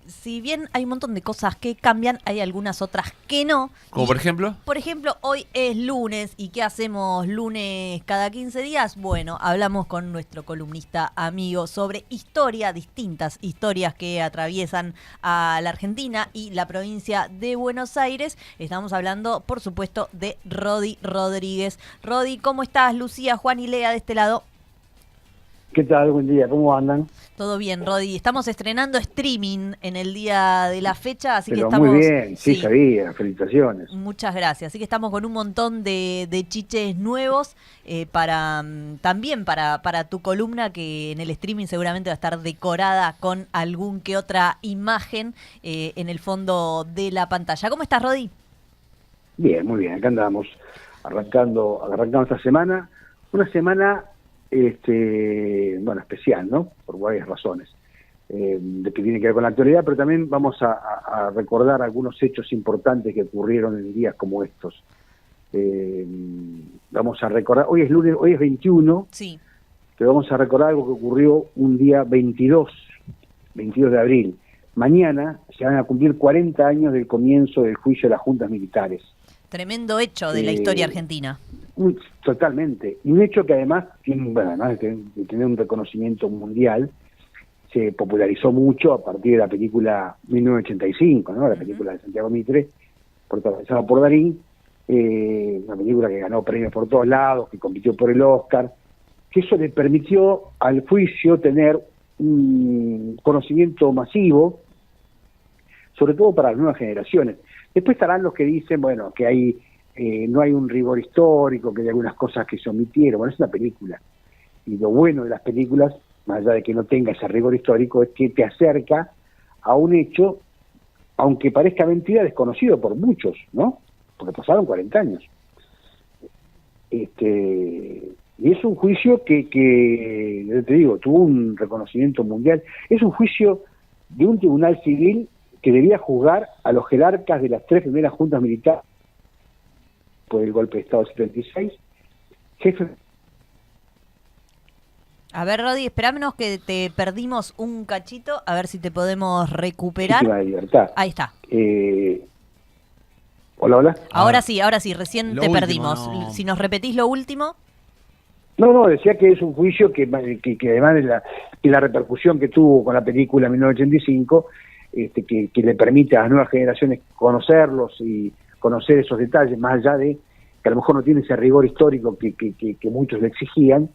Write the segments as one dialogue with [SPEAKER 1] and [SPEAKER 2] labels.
[SPEAKER 1] si bien hay un montón de cosas que cambian, hay algunas otras que no.
[SPEAKER 2] ¿Como por ejemplo?
[SPEAKER 1] Por ejemplo, hoy es lunes, ¿y qué hacemos lunes cada 15 días? Bueno, hablamos con nuestro columnista amigo sobre historia, distintas historias que atraviesan a la Argentina y la provincia de Buenos Aires. Estamos hablando, por supuesto, de Rodi Rodríguez. Rodi, ¿cómo estás? Lucía, Juan y Lea de este lado.
[SPEAKER 3] ¿Qué tal? Buen día, ¿cómo andan?
[SPEAKER 1] Todo bien, Rodi. Estamos estrenando streaming en el día de la fecha, así que
[SPEAKER 3] Pero
[SPEAKER 1] estamos...
[SPEAKER 3] muy bien, sí sabía, felicitaciones.
[SPEAKER 1] Muchas gracias. Así que estamos con un montón de chiches nuevos también para tu columna, que en el streaming seguramente va a estar decorada con algún que otra imagen en el fondo de la pantalla. ¿Cómo estás, Rodi?
[SPEAKER 3] Bien, muy bien, acá andamos arrancando esta semana. Una semana, especial, ¿no? Por varias razones. De que tiene que ver con la actualidad, pero también vamos a recordar algunos hechos importantes que ocurrieron en días como estos. Vamos a recordar, hoy es lunes, hoy es 21,
[SPEAKER 1] sí,
[SPEAKER 3] pero vamos a recordar algo que ocurrió un día 22 de abril. Mañana se van a cumplir 40 años del comienzo del juicio de las juntas militares.
[SPEAKER 1] Tremendo hecho de la historia argentina.
[SPEAKER 3] Totalmente. Y un hecho que además, además de tener un reconocimiento mundial, se popularizó mucho a partir de la película 1985, ¿no? La película de Santiago Mitre, protagonizada por Darín, una película que ganó premios por todos lados, que compitió por el Oscar, que eso le permitió al juicio tener un conocimiento masivo, sobre todo para las nuevas generaciones. Después estarán los que dicen, bueno, que hay no hay un rigor histórico, que hay algunas cosas que se omitieron. Bueno, es una película. Y lo bueno de las películas, más allá de que no tenga ese rigor histórico, es que te acerca a un hecho, aunque parezca mentira, desconocido por muchos, ¿no? Porque pasaron 40 años. Y es un juicio que, yo te digo, tuvo un reconocimiento mundial. Es un juicio de un tribunal civil que debía juzgar a los jerarcas de las 3 primeras juntas militares por el golpe de Estado del 76, jefe.
[SPEAKER 1] A ver, Rodi, esperámonos que te perdimos un cachito, a ver si te podemos recuperar.
[SPEAKER 3] De libertad.
[SPEAKER 1] Ahí está.
[SPEAKER 3] Hola.
[SPEAKER 1] Ahora sí, recién
[SPEAKER 2] Lo
[SPEAKER 1] te
[SPEAKER 2] último,
[SPEAKER 1] perdimos.
[SPEAKER 2] no.
[SPEAKER 1] Si nos repetís lo último.
[SPEAKER 3] No, decía que es un juicio que además de la repercusión que tuvo con la película 1985, que le permite a las nuevas generaciones conocerlos y conocer esos detalles, más allá de que a lo mejor no tiene ese rigor histórico que muchos le exigían,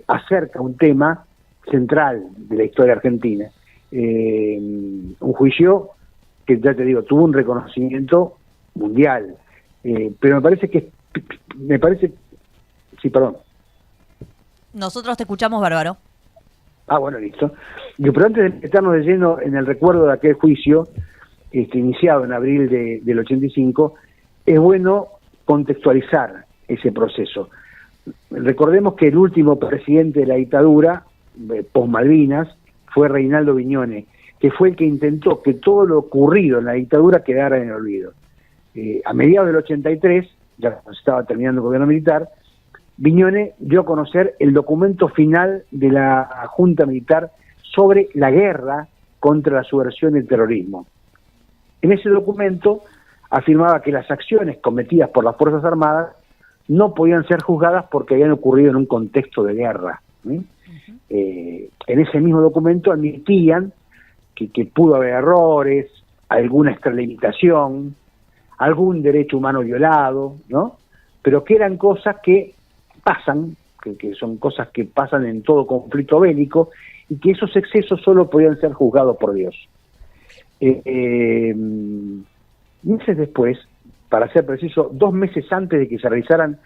[SPEAKER 3] acerca un tema central de la historia argentina. Un juicio que, ya te digo, tuvo un reconocimiento mundial, pero me parece, sí, perdón.
[SPEAKER 1] Nosotros te escuchamos, bárbaro.
[SPEAKER 3] Bueno, listo. Pero antes de meternos de lleno en el recuerdo de aquel juicio, iniciado en abril del 85, es bueno contextualizar ese proceso. Recordemos que el último presidente de la dictadura, post Malvinas, fue Reinaldo Viñone, que fue el que intentó que todo lo ocurrido en la dictadura quedara en el olvido. A mediados del 83, ya cuando se estaba terminando el gobierno militar, Viñone dio a conocer el documento final de la Junta Militar sobre la guerra contra la subversión y el terrorismo. En ese documento afirmaba que las acciones cometidas por las Fuerzas Armadas no podían ser juzgadas porque habían ocurrido en un contexto de guerra. En ese mismo documento admitían que pudo haber errores, alguna extralimitación, algún derecho humano violado, ¿no? Pero que eran cosas que pasan, que son cosas que pasan en todo conflicto bélico, y que esos excesos solo podían ser juzgados por Dios. Meses después, para ser preciso, 2 meses antes de que se realizaran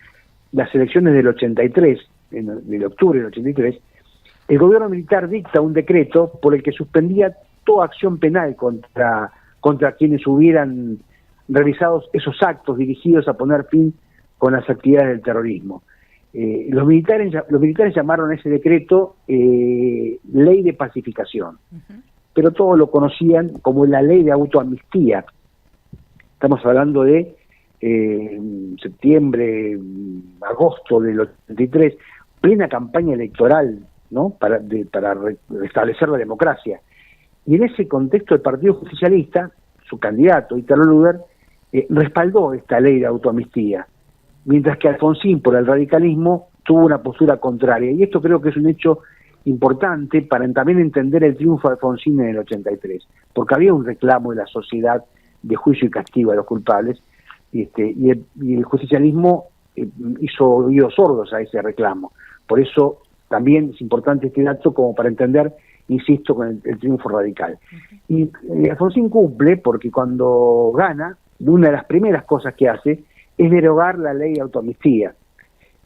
[SPEAKER 3] las elecciones del 83, del octubre del 83, el gobierno militar dicta un decreto por el que suspendía toda acción penal contra quienes hubieran realizado esos actos dirigidos a poner fin con las actividades del terrorismo. Los militares llamaron a ese decreto ley de pacificación, pero todos lo conocían como la ley de autoamnistía. Estamos hablando de septiembre, agosto del 83, plena campaña electoral, ¿no? Para restablecer la democracia. Y en ese contexto el Partido Justicialista, su candidato, Italo Luder, respaldó esta ley de autoamnistía, mientras que Alfonsín, por el radicalismo, tuvo una postura contraria. Y esto creo que es un hecho importante para también entender el triunfo de Alfonsín en el 83, porque había un reclamo de la sociedad de juicio y castigo a los culpables, y el justicialismo hizo oídos sordos a ese reclamo. Por eso también es importante este dato como para entender, insisto, con el triunfo radical. Y Alfonsín cumple porque cuando gana, una de las primeras cosas que hace es derogar la ley de autoamnistía,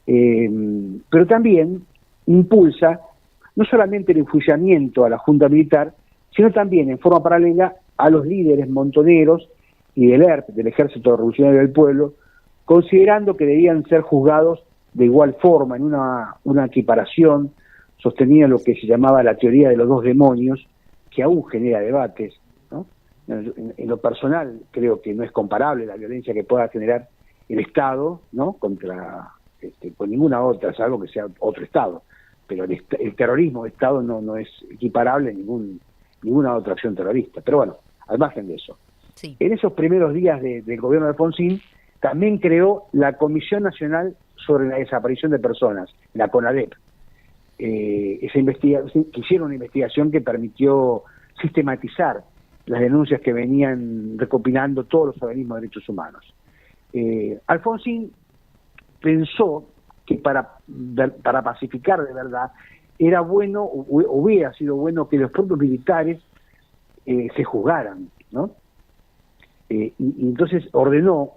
[SPEAKER 3] pero también impulsa no solamente el enjuiciamiento a la Junta Militar, sino también en forma paralela a los líderes montoneros y del ERP, del Ejército Revolucionario del Pueblo, considerando que debían ser juzgados de igual forma, en una equiparación sostenida en lo que se llamaba la teoría de los dos demonios, que aún genera debates, ¿no? En lo personal creo que no es comparable la violencia que pueda generar el Estado, ¿no?, contra con ninguna otra, salvo que sea otro Estado, pero el terrorismo de Estado no es equiparable a ninguna otra acción terrorista. Pero bueno, al margen de eso, sí. En esos primeros días del gobierno de Alfonsín también creó la Comisión Nacional sobre la Desaparición de Personas, la CONADEP. Hicieron una investigación que permitió sistematizar las denuncias que venían recopilando todos los organismos de derechos humanos. Alfonsín pensó que para pacificar de verdad era bueno, hubiera sido bueno que los propios militares se juzgaran, ¿no? Y entonces ordenó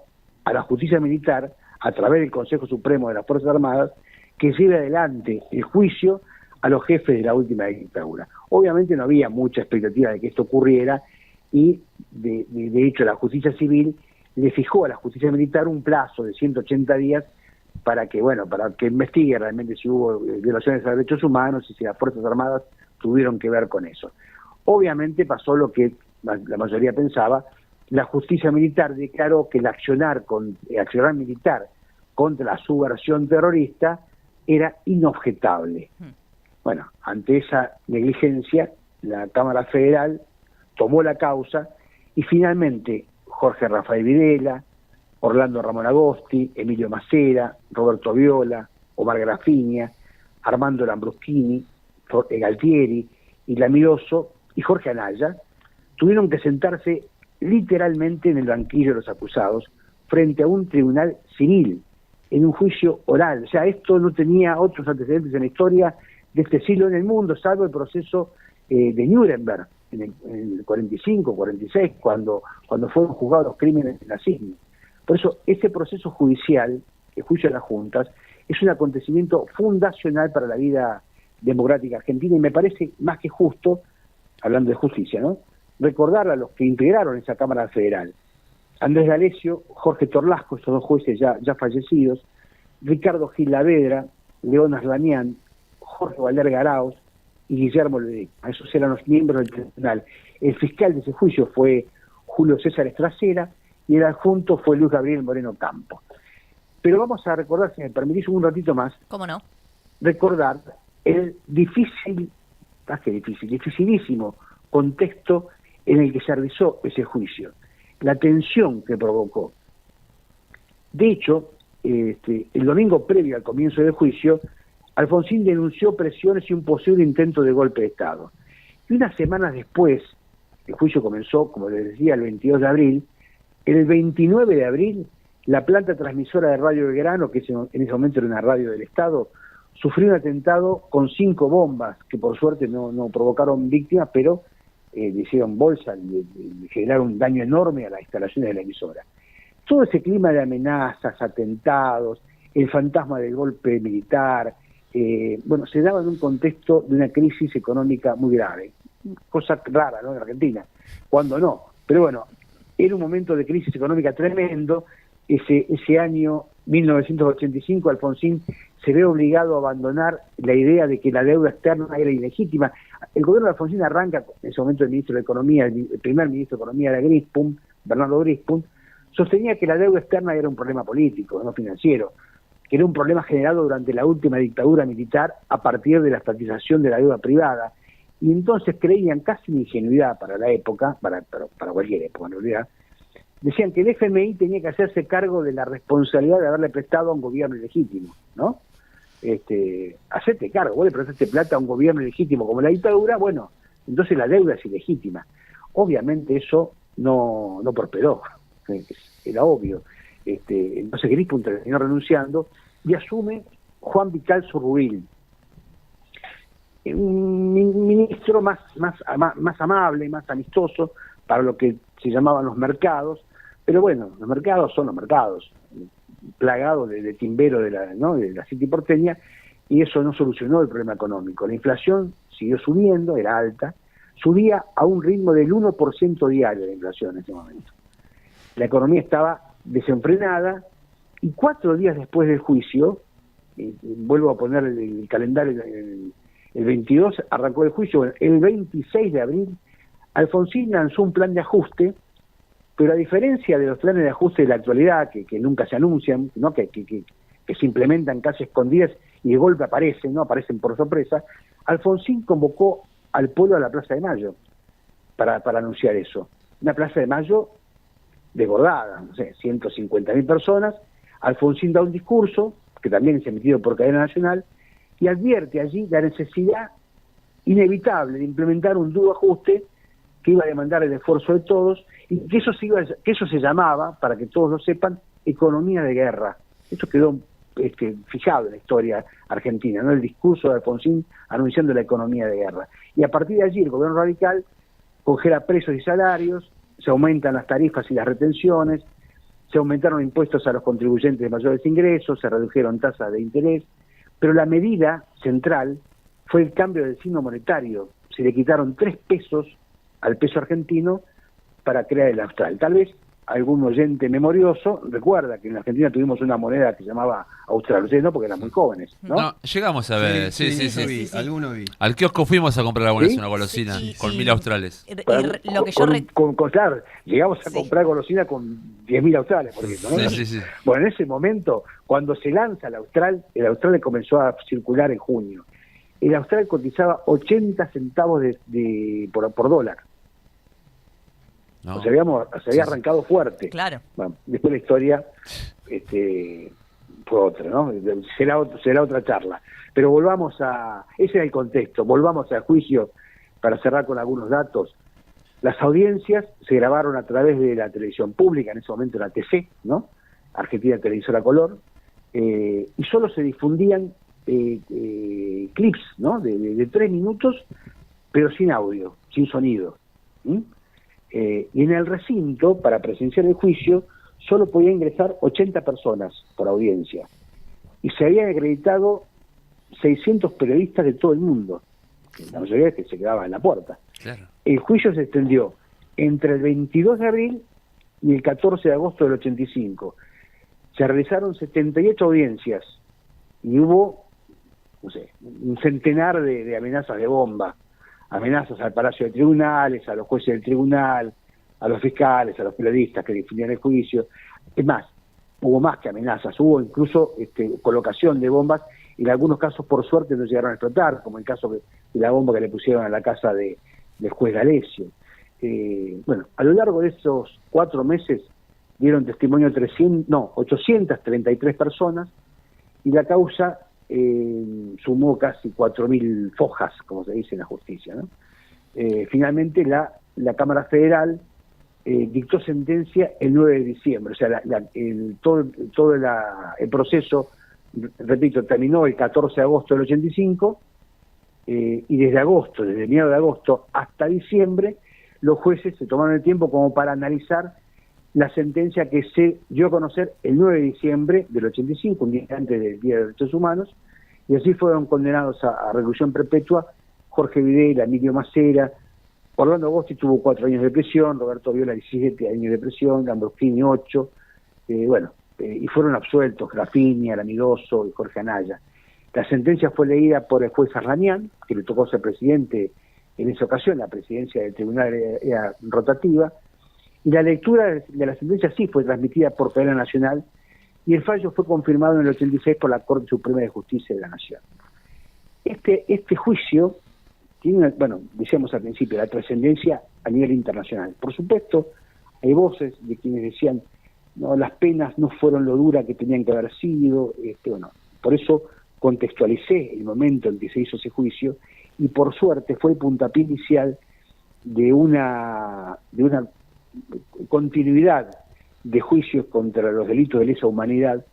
[SPEAKER 3] a la justicia militar, a través del Consejo Supremo de las Fuerzas Armadas, que lleve adelante el juicio a los jefes de la última dictadura. Obviamente no había mucha expectativa de que esto ocurriera, y de hecho la justicia civil le fijó a la justicia militar un plazo de 180 días para que investigue realmente si hubo violaciones a derechos humanos y si las Fuerzas Armadas tuvieron que ver con eso. Obviamente pasó lo que la mayoría pensaba: la justicia militar declaró que el accionar militar contra la subversión terrorista era inobjetable. Bueno, ante esa negligencia, la Cámara Federal tomó la causa y finalmente Jorge Rafael Videla, Orlando Ramón Agosti, Emilio Macera, Roberto Viola, Omar Grafiña, Armando Lambruschini, Galtieri, Isla Miroso y Jorge Anaya tuvieron que sentarse literalmente en el banquillo de los acusados frente a un tribunal civil, en un juicio oral. O sea, esto no tenía otros antecedentes en la historia de este siglo en el mundo, salvo el proceso de Nuremberg en el 45, 46, cuando fueron juzgados los crímenes del nazismo. Por eso, este proceso judicial, el juicio de las juntas, es un acontecimiento fundacional para la vida democrática argentina, y me parece más que justo, hablando de justicia, ¿no?, recordar a los que integraron esa Cámara Federal: Andrés D'Alessio, Jorge Torlasco, estos dos jueces ya fallecidos, Ricardo Gil Lavedra, León Aslanian, Jorge Valer Garaos y Guillermo Ledesma. Esos eran los miembros del tribunal. El fiscal de ese juicio fue Julio César Estracera y el adjunto fue Luis Gabriel Moreno Campo. Pero vamos a recordar, si me permitís un ratito más,
[SPEAKER 1] ¿cómo no?,
[SPEAKER 3] recordar el dificilísimo contexto en el que se realizó ese juicio, la tensión que provocó. De hecho, el domingo previo al comienzo del juicio, Alfonsín denunció presiones y un posible intento de golpe de Estado. Y unas semanas después, el juicio comenzó, como les decía, el 22 de abril, el 29 de abril, la planta transmisora de Radio Belgrano, que en ese momento era una radio del Estado, sufrió un atentado con 5 bombas, que por suerte no provocaron víctimas, pero le hicieron bolsa, le generaron un daño enorme a las instalaciones de la emisora. Todo ese clima de amenazas, atentados, el fantasma del golpe militar, se daba en un contexto de una crisis económica muy grave. Cosa rara, ¿no?, en Argentina, cuando no. Pero bueno, era un momento de crisis económica tremendo. Ese año 1985, Alfonsín se ve obligado a abandonar la idea de que la deuda externa era ilegítima. El gobierno de Alfonsín arranca, en ese momento el ministro de Economía, el primer ministro de Economía era Grispum, Bernardo Grispum, sostenía que la deuda externa era un problema político, no financiero, que era un problema generado durante la última dictadura militar a partir de la estatización de la deuda privada, y entonces creían, casi en ingenuidad para la época, para cualquier época en realidad, decían que el FMI tenía que hacerse cargo de la responsabilidad de haberle prestado a un gobierno ilegítimo, ¿no? Hacerte cargo, vos le prestaste plata a un gobierno ilegítimo como la dictadura, bueno, entonces la deuda es ilegítima. Obviamente eso no prosperó, era obvio. Entonces Grispo terminó renunciando y asume Juan Vital Zurrubil, un ministro más amable, más amistoso para lo que se llamaban los mercados, pero bueno, los mercados son los mercados, plagados de timbero de la City porteña, y eso no solucionó el problema económico. La inflación siguió subiendo, era alta, subía a un ritmo del 1% diario de inflación en ese momento. La economía estaba desenfrenada, y 4 días después del juicio, vuelvo a poner el calendario, el 22 arrancó el juicio, el 26 de abril, Alfonsín lanzó un plan de ajuste, pero a diferencia de los planes de ajuste de la actualidad, que nunca se anuncian, ¿no? que se implementan casi escondidas y de golpe aparecen, ¿no? Aparecen por sorpresa, Alfonsín convocó al pueblo a la Plaza de Mayo para anunciar eso. Una Plaza de Mayo desbordada, no sé, 150.000 personas. Alfonsín da un discurso, que también es emitido por cadena nacional, y advierte allí la necesidad inevitable de implementar un duro ajuste que iba a demandar el esfuerzo de todos, y que eso se llamaba, para que todos lo sepan, economía de guerra. Esto quedó fijado en la historia argentina, ¿no? El discurso de Alfonsín anunciando la economía de guerra. Y a partir de allí el gobierno radical congela precios y salarios, se aumentan las tarifas y las retenciones, se aumentaron impuestos a los contribuyentes de mayores ingresos, se redujeron tasas de interés, pero la medida central fue el cambio del signo monetario. Se le quitaron 3 pesos al peso argentino para crear el austral. Tal vez algún oyente memorioso recuerda que en la Argentina tuvimos una moneda que se llamaba austral. Ustedes no, porque eran muy jóvenes, ¿no?
[SPEAKER 2] No, llegamos a ver, sí.
[SPEAKER 4] Alguno vi.
[SPEAKER 2] Al kiosco fuimos a comprar alguna vez
[SPEAKER 3] ¿Sí?
[SPEAKER 2] una golosina
[SPEAKER 1] Sí,
[SPEAKER 2] con
[SPEAKER 1] sí.
[SPEAKER 2] 1000 australes.
[SPEAKER 1] Lo que yo
[SPEAKER 3] Claro, llegamos a
[SPEAKER 1] Sí.
[SPEAKER 3] comprar golosina con 10.000 australes, por ejemplo, ¿no?
[SPEAKER 2] Sí.
[SPEAKER 3] Bueno, en ese momento, cuando se lanza el austral comenzó a circular en junio. El austral cotizaba 80 centavos por dólar.
[SPEAKER 2] No.
[SPEAKER 3] O sea, se había arrancado fuerte.
[SPEAKER 1] Claro.
[SPEAKER 3] Bueno, después la historia fue otra, ¿no? Será otra charla. Pero ese era el contexto, volvamos al juicio para cerrar con algunos datos. Las audiencias se grabaron a través de la televisión pública, en ese momento era TC, ¿no? Argentina Televisora Color, y solo se difundían clips, ¿no? De 3 minutos, pero sin audio, sin sonido. Y en el recinto, para presenciar el juicio, solo podía ingresar 80 personas por audiencia. Y se habían acreditado 600 periodistas de todo el mundo, la mayoría que se quedaban en la puerta.
[SPEAKER 2] Claro.
[SPEAKER 3] El juicio se extendió entre el 22 de abril y el 14 de agosto del 85. Se realizaron 78 audiencias y hubo, no sé, un centenar de amenazas de bomba. Amenazas al Palacio de Tribunales, a los jueces del tribunal, a los fiscales, a los periodistas que difundían el juicio. Es más, hubo más que amenazas, hubo incluso colocación de bombas, y en algunos casos por suerte no llegaron a explotar, como el caso de la bomba que le pusieron a la casa del juez D'Alessio. Bueno, a lo largo de esos 4 meses dieron testimonio 833 personas, y la causa sumó casi 4.000 fojas, como se dice en la justicia, ¿no? Finalmente la Cámara Federal dictó sentencia el 9 de diciembre, o sea, todo el proceso, repito, terminó el 14 de agosto del 85, y desde mediados de agosto hasta diciembre, los jueces se tomaron el tiempo como para analizar la sentencia que se dio a conocer el 9 de diciembre del 85, un día antes del Día de los Derechos Humanos, y así fueron condenados a reclusión perpetua Jorge Videla, Emilio Macera, Orlando Agosti tuvo 4 años de prisión, Roberto Viola 17 años de prisión, Lambrosini 8, y fueron absueltos Grafini, Alamidoso y Jorge Anaya. La sentencia fue leída por el juez Arranián, que le tocó ser presidente en esa ocasión, la presidencia del tribunal era rotativa, y la lectura de la sentencia sí fue transmitida por cadena nacional, y el fallo fue confirmado en el 86 por la Corte Suprema de Justicia de la Nación. Este juicio tiene, bueno, decíamos al principio, la trascendencia a nivel internacional. Por supuesto, hay voces de quienes decían, no, las penas no fueron lo dura que tenían que haber sido, bueno, por eso contextualicé el momento en que se hizo ese juicio, y por suerte fue el puntapié inicial de una continuidad de juicios contra los delitos de lesa humanidad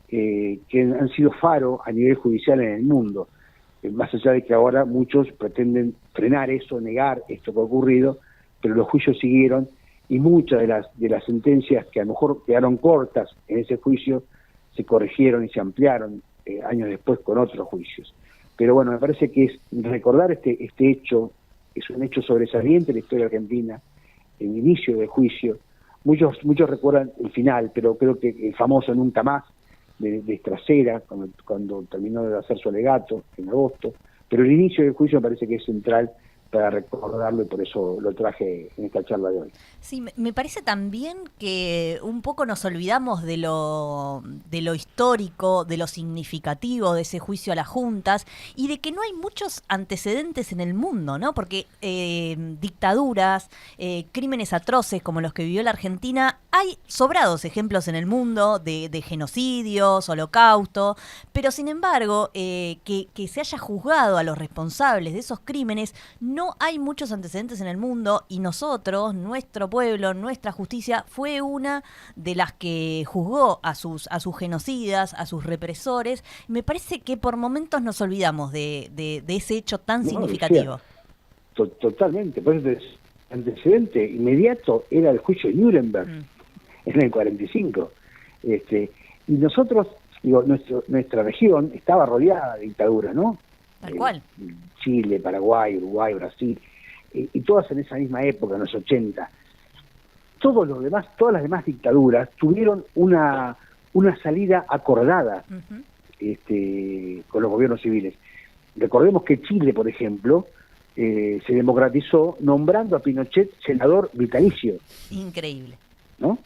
[SPEAKER 3] que han sido faro a nivel judicial en el mundo. Más allá de que ahora muchos pretenden frenar eso, negar esto que ha ocurrido, pero los juicios siguieron y muchas de las sentencias que a lo mejor quedaron cortas en ese juicio se corrigieron y se ampliaron años después con otros juicios. Pero bueno, me parece que es recordar este hecho, es un hecho sobresaliente en la historia argentina, el inicio del juicio. Muchos recuerdan el final, pero creo que el famoso Nunca Más de Estracera, cuando terminó de hacer su alegato en agosto, pero el inicio del juicio me parece que es central para recordarlo y por eso lo traje en esta charla de hoy.
[SPEAKER 1] Sí, me parece también que un poco nos olvidamos de lo histórico, de lo significativo de ese juicio a las juntas y de que no hay muchos antecedentes en el mundo, ¿no? Porque dictaduras, crímenes atroces como los que vivió la Argentina, hay sobrados ejemplos en el mundo de genocidios, holocausto, pero sin embargo, que se haya juzgado a los responsables de esos crímenes, no hay muchos antecedentes en el mundo y nosotros, nuestro pueblo, nuestra justicia fue una de las que juzgó a sus genocidas, a sus represores. Me parece que por momentos nos olvidamos de ese hecho tan significativo.
[SPEAKER 3] Totalmente, por eso el antecedente inmediato era el juicio de Nuremberg en el 45. Y nosotros, digo, nuestra región estaba rodeada de dictaduras, ¿no?
[SPEAKER 1] Tal cual.
[SPEAKER 3] Chile, Paraguay, Uruguay, Brasil, y todas en esa misma época, en los 80. Todas las demás dictaduras tuvieron una salida acordada con los gobiernos civiles. Recordemos que Chile, por ejemplo, se democratizó nombrando a Pinochet senador vitalicio.
[SPEAKER 1] Increíble.
[SPEAKER 3] ¿No?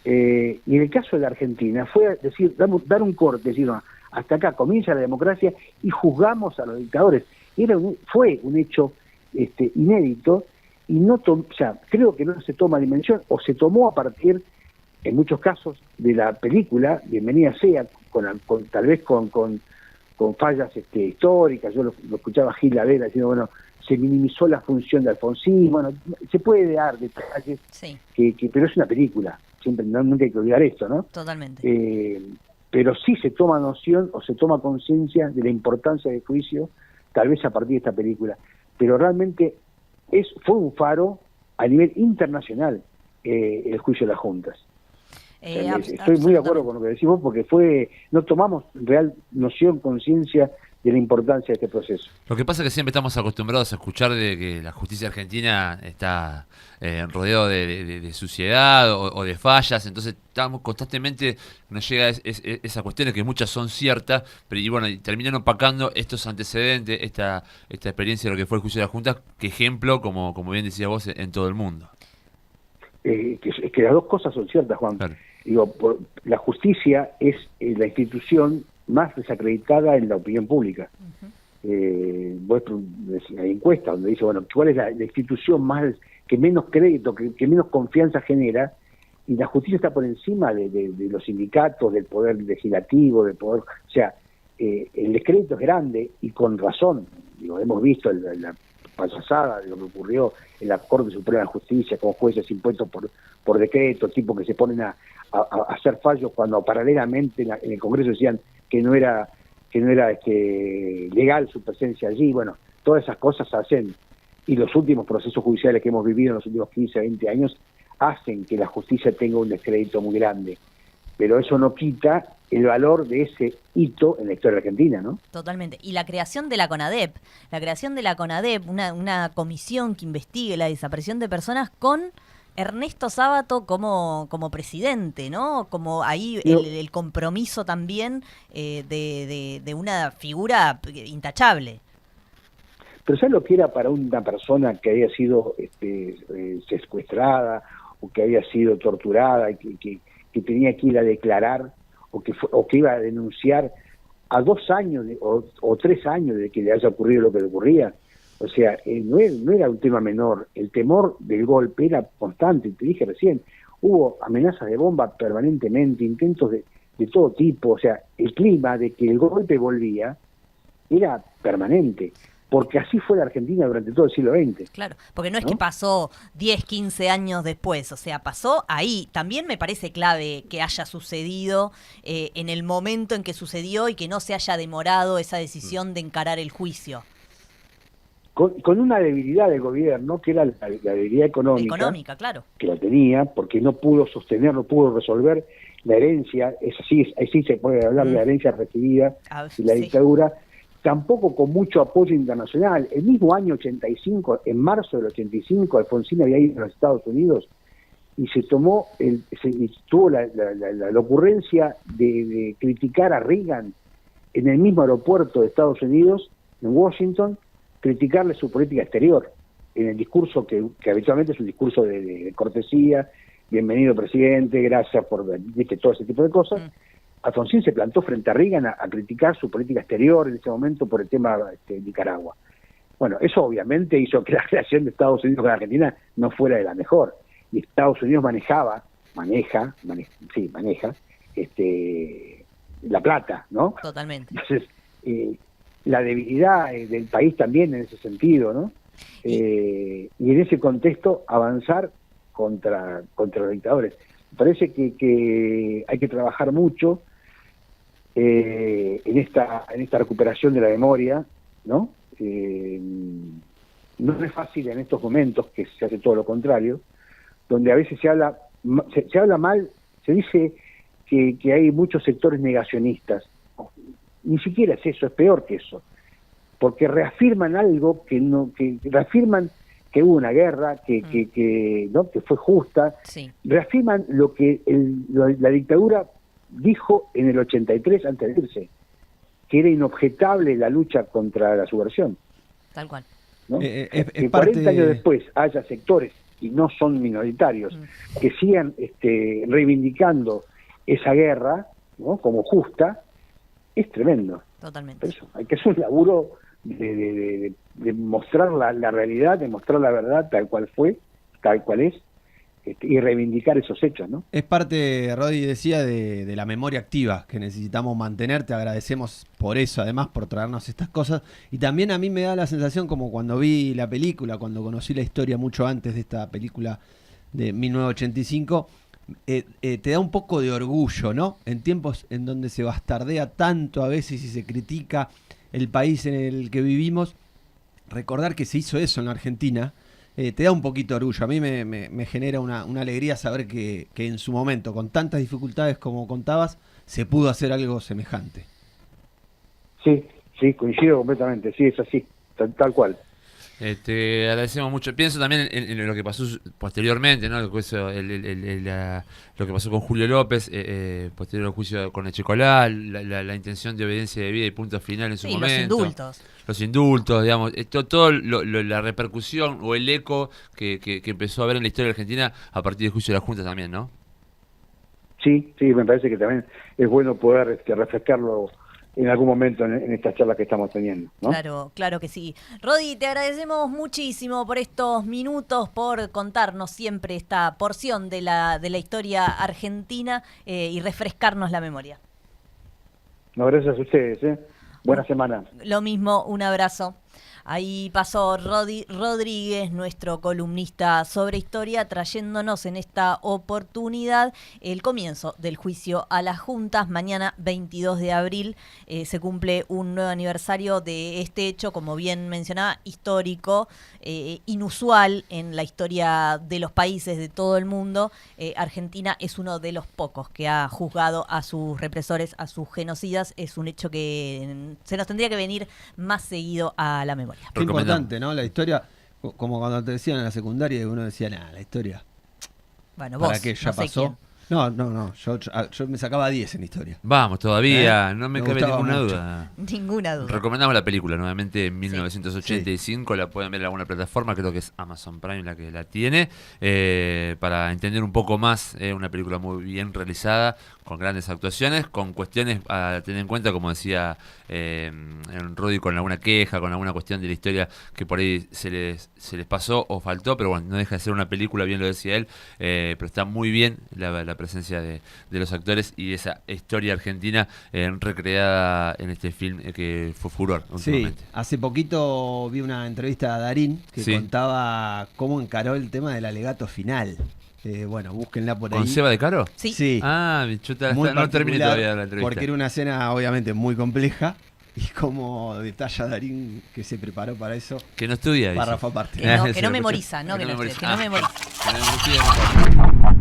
[SPEAKER 3] Y en el caso de la Argentina fue decir, dar un corte, decir, no, hasta acá comienza la democracia y juzgamos a los dictadores. Fue un hecho inédito y creo que no se toma dimensión, o se tomó a partir, en muchos casos, de la película Bienvenida Sea, tal vez con fallas históricas. Yo lo escuchaba a Gil Lavera diciendo, bueno, se minimizó la función de Alfonsín. Bueno, se puede dar detalles,
[SPEAKER 1] sí,
[SPEAKER 3] pero es una película, siempre nunca hay que olvidar esto, ¿no?
[SPEAKER 1] Totalmente.
[SPEAKER 3] Pero sí se toma noción o se toma conciencia de la importancia del juicio, tal vez a partir de esta película. Pero realmente fue un faro a nivel internacional el juicio de las juntas. Estoy muy de acuerdo con lo que decimos, porque no tomamos real noción, conciencia de la importancia de este proceso.
[SPEAKER 2] Lo que pasa es que siempre estamos acostumbrados a escuchar de que la justicia argentina está rodeado de suciedad o de fallas, entonces estamos constantemente, nos llega esa cuestión de que muchas son ciertas, pero y terminan opacando estos antecedentes, esta experiencia de lo que fue el juicio de la Junta, que ejemplo, como bien decías vos, en todo el mundo.
[SPEAKER 3] Que las dos cosas son ciertas, Juan.
[SPEAKER 2] Claro.
[SPEAKER 3] Digo, la justicia es la institución más desacreditada en la opinión pública. Hay encuestas donde dice, bueno, ¿cuál es la institución más que menos crédito, que menos confianza genera? Y la justicia está por encima de los sindicatos, del poder legislativo, del poder... O sea, el descrédito es grande y con razón. Digo, hemos visto la payasada de lo que ocurrió en la Corte Suprema de Justicia con jueces impuestos por decreto, tipos que se ponen a hacer fallos cuando paralelamente en el Congreso decían que no era legal su presencia allí. Bueno, todas esas cosas hacen, y los últimos procesos judiciales que hemos vivido en los últimos 15, 20 años hacen que la justicia tenga un descrédito muy grande. Pero eso no quita el valor de ese hito en la historia argentina, ¿no?
[SPEAKER 1] Totalmente. Y la creación de la CONADEP, una comisión que investigue la desaparición de personas con Ernesto Sábato como presidente, ¿no? Como ahí el compromiso también de una figura intachable.
[SPEAKER 3] Pero ¿sabes lo que era para una persona que había sido secuestrada o que había sido torturada, que tenía que ir a declarar o que iba a denunciar a 2 años o 3 años de que le haya ocurrido lo que le ocurría? O sea, no era un tema menor, el temor del golpe era constante, te dije recién, hubo amenazas de bomba permanentemente, intentos de todo tipo, o sea, el clima de que el golpe volvía era permanente, porque así fue la Argentina durante todo el siglo XX.
[SPEAKER 1] Claro, porque no es
[SPEAKER 3] ¿no?
[SPEAKER 1] que pasó 10, 15 años después, o sea, pasó ahí. También me parece clave que haya sucedido en el momento en que sucedió y que no se haya demorado esa decisión de encarar el juicio.
[SPEAKER 3] Con una debilidad del gobierno, que era la debilidad
[SPEAKER 1] Económica, claro.
[SPEAKER 3] que la tenía, porque no pudo sostener, no pudo resolver la herencia, así se puede hablar de la herencia recibida y la dictadura, tampoco con mucho apoyo internacional. El mismo año 85, en marzo del 85, Alfonsín había ido a los Estados Unidos y tuvo la ocurrencia de criticar a Reagan en el mismo aeropuerto de Estados Unidos, en Washington, criticarle su política exterior, en el discurso que habitualmente es un discurso de cortesía, bienvenido presidente, gracias por todo ese tipo de cosas. Alfonsín se plantó frente a Reagan a criticar su política exterior en ese momento por el tema de Nicaragua. Bueno, eso obviamente hizo que la relación de Estados Unidos con Argentina no fuera de la mejor. Y Estados Unidos maneja la plata, ¿no?
[SPEAKER 1] Totalmente.
[SPEAKER 3] Entonces, la debilidad del país también en ese sentido, ¿no? Y en ese contexto avanzar contra los dictadores. Me parece que hay que trabajar mucho en esta recuperación de la memoria, ¿no? No es fácil en estos momentos, que se hace todo lo contrario, donde a veces se habla mal, se dice que hay muchos sectores negacionistas. Ni siquiera es eso, es peor que eso, porque reafirman algo que reafirman que hubo una guerra, que fue justa,
[SPEAKER 1] sí.
[SPEAKER 3] Reafirman lo que la dictadura dijo en el 83 antes de irse, que era inobjetable la lucha contra la subversión.
[SPEAKER 1] Tal cual.
[SPEAKER 3] ¿No? Que 40 años después haya sectores, y no son minoritarios, que sigan reivindicando esa guerra, ¿no? Como justa, es tremendo.
[SPEAKER 1] Totalmente.
[SPEAKER 3] Por eso, hay que hacer un laburo de mostrar la realidad, de mostrar la verdad tal cual fue, tal cual es, y reivindicar esos hechos, ¿no?
[SPEAKER 4] Es parte, Rodi decía, de la memoria activa que necesitamos mantener. Te agradecemos por eso, además, por traernos estas cosas. Y también a mí me da la sensación, como cuando vi la película, cuando conocí la historia mucho antes de esta película de 1985, te da un poco de orgullo, ¿no? En tiempos en donde se bastardea tanto a veces y se critica el país en el que vivimos, recordar que se hizo eso en la Argentina, te da un poquito de orgullo. A mí me genera una alegría saber que en su momento, con tantas dificultades como contabas, se pudo hacer algo semejante.
[SPEAKER 3] Sí, coincido completamente, sí, es así, tal cual.
[SPEAKER 2] Te agradecemos mucho. Pienso también en lo que pasó posteriormente, ¿no? Lo que pasó con Julio López, posterior al juicio con Echecolá, la intención de obediencia de vida y punto final en su momento. Los indultos, digamos, la repercusión o el eco que empezó a haber en la historia argentina a partir del juicio de la Junta también, ¿no?
[SPEAKER 3] Sí, me parece que también es bueno poder refrescarlo en algún momento en estas charlas que estamos teniendo, ¿no?
[SPEAKER 1] Claro que sí. Rodi, te agradecemos muchísimo por estos minutos, por contarnos siempre esta porción de la historia argentina y refrescarnos la memoria.
[SPEAKER 3] No, gracias a ustedes, Buena semana.
[SPEAKER 1] Lo mismo, un abrazo. Ahí pasó Rodi Rodríguez, nuestro columnista sobre historia, trayéndonos en esta oportunidad el comienzo del juicio a las juntas. Mañana, 22 de abril, se cumple un nuevo aniversario de este hecho, como bien mencionaba, histórico, inusual en la historia de los países de todo el mundo. Argentina es uno de los pocos que ha juzgado a sus represores, a sus genocidas. Es un hecho que se nos tendría que venir más seguido a la memoria.
[SPEAKER 4] Qué importante, ¿no? La historia, como cuando te decían en la secundaria, uno decía, la historia.
[SPEAKER 1] Bueno,
[SPEAKER 4] ¿para
[SPEAKER 1] vos,
[SPEAKER 4] qué? Ya
[SPEAKER 1] no sé
[SPEAKER 4] pasó.
[SPEAKER 1] quién.
[SPEAKER 4] No. Yo me sacaba 10 en historia.
[SPEAKER 2] Vamos, todavía, no me
[SPEAKER 4] Me
[SPEAKER 2] cabe
[SPEAKER 4] gustaba
[SPEAKER 2] ninguna
[SPEAKER 4] mucho.
[SPEAKER 2] duda.
[SPEAKER 1] Ninguna duda.
[SPEAKER 2] Recomendamos la película nuevamente en 1985, la pueden ver en alguna plataforma, creo que es Amazon Prime la que la tiene, para entender un poco más. Una película muy bien realizada, con grandes actuaciones, con cuestiones a tener en cuenta, como decía Rudy, con alguna queja, con alguna cuestión de la historia que por ahí se les pasó o faltó, pero bueno, no deja de ser una película, bien lo decía él, pero está muy bien la presencia de los actores y esa historia argentina recreada en este film que fue furor
[SPEAKER 4] Sí,
[SPEAKER 2] últimamente.
[SPEAKER 4] hace poquito vi una entrevista a Darín que
[SPEAKER 2] Sí.
[SPEAKER 4] contaba cómo encaró el tema del alegato final. Bueno, búsquenla por ahí.
[SPEAKER 2] ¿Con Seba de Caro?
[SPEAKER 1] Sí.
[SPEAKER 4] Sí,
[SPEAKER 2] Ah, yo
[SPEAKER 4] muy
[SPEAKER 2] no terminé
[SPEAKER 4] particular,
[SPEAKER 2] todavía la entrevista.
[SPEAKER 4] porque era una escena obviamente muy compleja y como detalla Darín que se preparó para eso,
[SPEAKER 2] Que no estudia, dice.
[SPEAKER 4] párrafo aparte.
[SPEAKER 1] Que no
[SPEAKER 2] Se lo
[SPEAKER 1] memoriza,
[SPEAKER 2] escuché.
[SPEAKER 1] no que no
[SPEAKER 2] memoriza.
[SPEAKER 1] estudia, que no memoriza.
[SPEAKER 2] Que no memoriza.